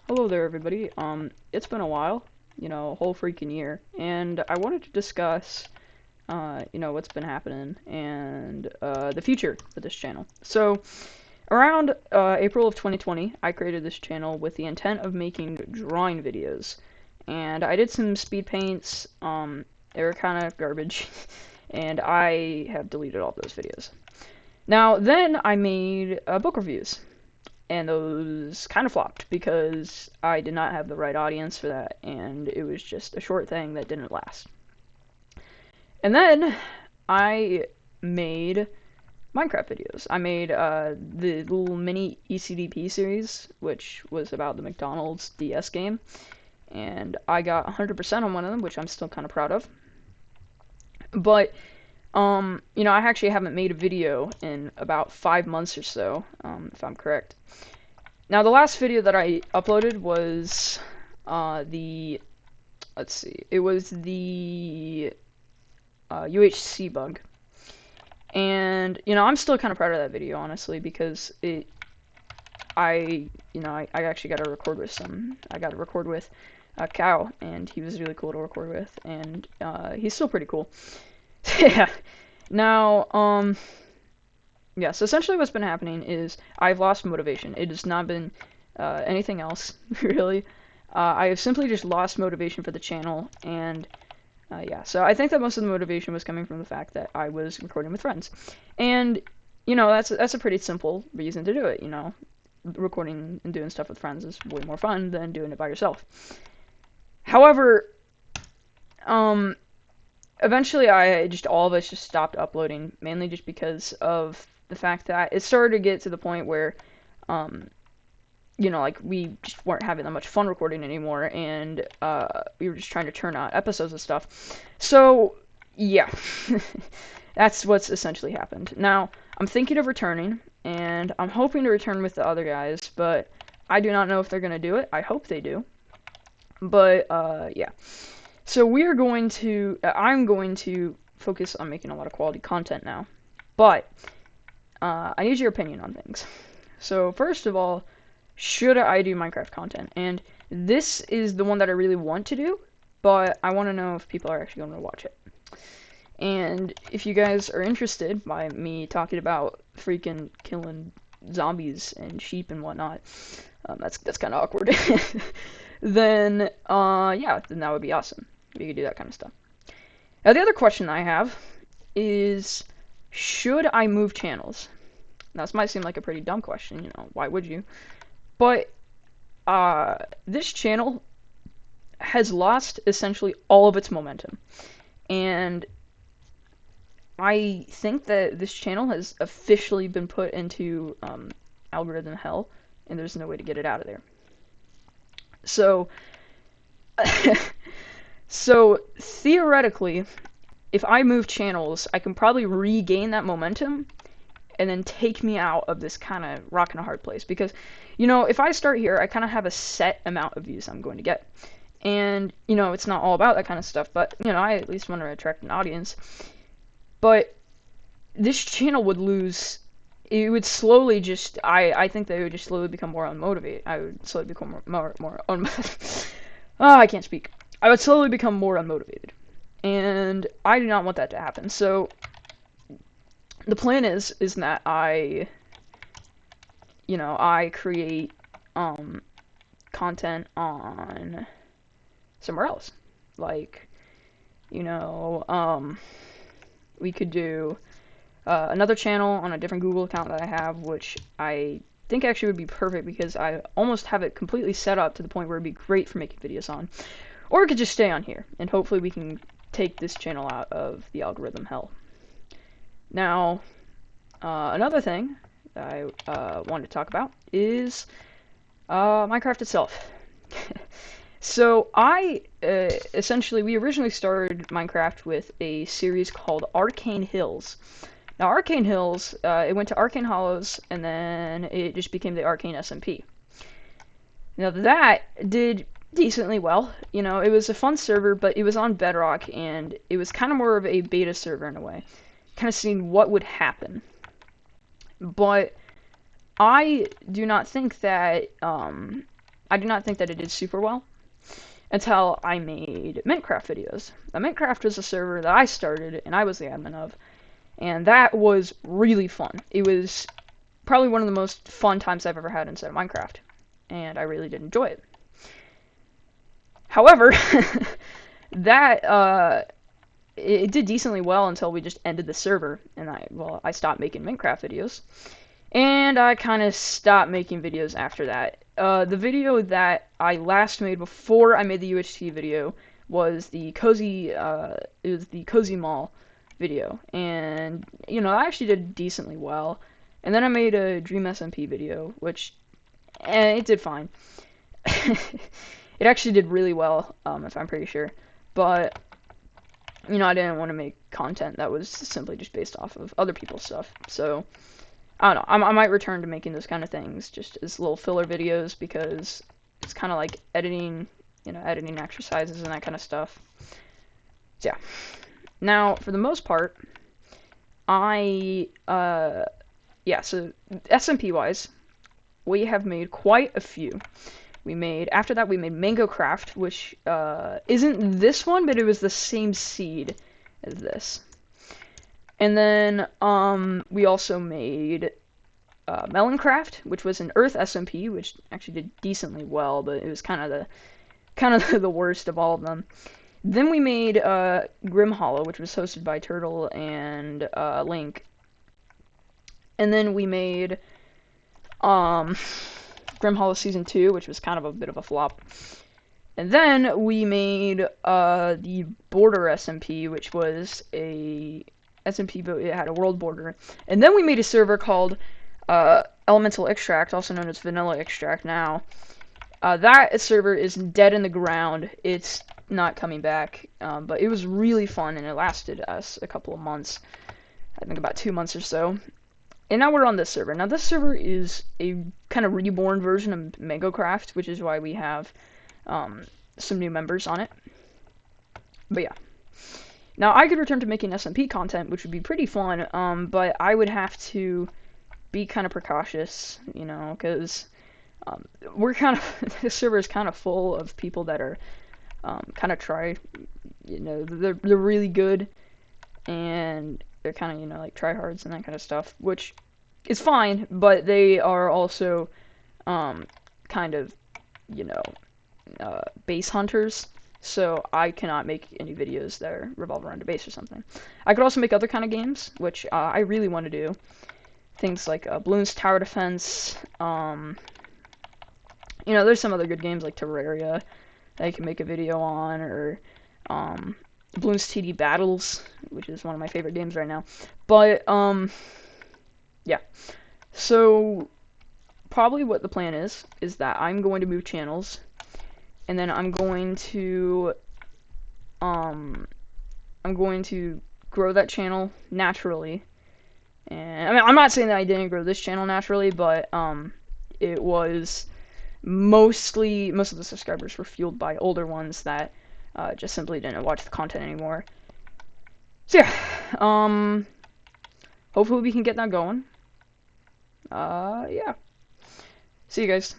Hello there, everybody. It's been a while, a whole freaking year, and I wanted to discuss, what's been happening and the future for this channel. So, around April of 2020, I created this channel with the intent of making drawing videos, and I did some speed paints. They were kind of garbage, and I have deleted all those videos. Now, then I made book reviews. And those kind of flopped because I did not have the right audience for that, and it was just a short thing that didn't last. And then I made Minecraft videos. I made the little mini ECDP series, which was about the McDonald's DS game, and I got 100% on one of them, which I'm still kind of proud of. But I actually haven't made a video in about 5 months or so, if I'm correct. Now, the last video that I uploaded was it was the UHC bug. And, I'm still kind of proud of that video, honestly, because I actually got to record with a cow, and he was really cool to record with, and he's still pretty cool. Yeah. Now, yeah, so essentially what's been happening is I've lost motivation. It has not been anything else, really. I have simply just lost motivation for the channel, and yeah, so I think that most of the motivation was coming from the fact that I was recording with friends. And, that's a pretty simple reason to do it, Recording and doing stuff with friends is way more fun than doing it by yourself. However, eventually all of us just stopped uploading, mainly just because of the fact that it started to get to the point where, we just weren't having that much fun recording anymore, and we were just trying to turn out episodes and stuff. So, yeah, that's what's essentially happened. Now, I'm thinking of returning, and I'm hoping to return with the other guys, but I do not know if they're going to do it. I hope they do. But, yeah. So I'm going to focus on making a lot of quality content now. But, I need your opinion on things. So, first of all, should I do Minecraft content? And this is the one that I really want to do, but I want to know if people are actually going to watch it. And if you guys are interested by me talking about freaking killing zombies and sheep and whatnot, that's kind of awkward. Then, yeah, then that would be awesome. We could do that kind of stuff. Now, the other question I have is, should I move channels? Now, this might seem like a pretty dumb question, why would you? But, this channel has lost essentially all of its momentum. And I think that this channel has officially been put into algorithm hell, and there's no way to get it out of there. So, so theoretically, if I move channels, I can probably regain that momentum and then take me out of this kind of rock and a hard place. Because, if I start here, I kind of have a set amount of views I'm going to get. And, it's not all about that kind of stuff, but, I at least want to attract an audience. But this channel would lose. It would slowly just, I think that it would just slowly become more unmotivated. I would slowly become more I can't speak. I would slowly become more unmotivated. And I do not want that to happen. So, the plan is that I create, content on somewhere else. Like, we could do another channel on a different Google account that I have, which I think actually would be perfect because I almost have it completely set up to the point where it'd be great for making videos on. Or it could just stay on here, and hopefully we can take this channel out of the algorithm hell. Now, another thing that I wanted to talk about is Minecraft itself. So essentially, we originally started Minecraft with a series called Arcane Hills. Now, Arcane Hills, it went to Arcane Hollows, and then it just became the Arcane SMP. Now, that did decently well. It was a fun server, but it was on Bedrock, and it was kind of more of a beta server in a way. Kind of seeing what would happen. But I do not think that I did not think that it did super well until I made Minecraft videos. Now, Minecraft was a server that I started and I was the admin of, and that was really fun. It was probably one of the most fun times I've ever had inside of Minecraft, and I really did enjoy it. However, that it did decently well until we just ended the server, and I stopped making Minecraft videos, and I kind of stopped making videos after that. The video that I last made before I made the UHT video was the cozy mall video, and I actually did decently well. And then I made a Dream SMP video, which it did fine. It actually did really well, if I'm pretty sure. But I didn't want to make content that was simply just based off of other people's stuff. So I don't know. I might return to making those kind of things just as little filler videos because it's kind of like editing, editing exercises and that kind of stuff. So, yeah. Now, for the most part, so SMP wise, we have made quite a few. After that we made Mango Craft, which isn't this one, but it was the same seed as this. And then we also made Melon Craft, which was an Earth SMP, which actually did decently well, but it was kind of the worst of all of them. Then we made Grim Hollow, which was hosted by Turtle and Link. And then we made Grim Hollow Season 2, which was kind of a bit of a flop. And then we made the Border SMP, which was a SMP, but it had a world border. And then we made a server called Elemental Extract, also known as Vanilla Extract now. That server is dead in the ground. It's not coming back, but it was really fun, and it lasted us a couple of months. I think about 2 months or so. And now we're on this server. Now this server is a kind of reborn version of Mango Craft, which is why we have some new members on it. But yeah. Now I could return to making SMP content, which would be pretty fun, but I would have to be kind of precautious, because we're this server is kind of full of people that are kind of they're really good, and they're kind of like tryhards and that kind of stuff, which is fine, but they are also kind of base hunters, so I cannot make any videos that revolve around a base or something. I could also make other kind of games, which I really want to do. Things like Bloons Tower Defense. There's some other good games like Terraria that I can make a video on, or Bloons TD Battles, which is one of my favorite games right now. But yeah. So probably what the plan is that I'm going to move channels, and then I'm going to grow that channel naturally. And I mean, I'm not saying that I didn't grow this channel naturally, but it was most of the subscribers were fueled by older ones that just simply didn't watch the content anymore. So yeah, hopefully we can get that going. Yeah. See you guys.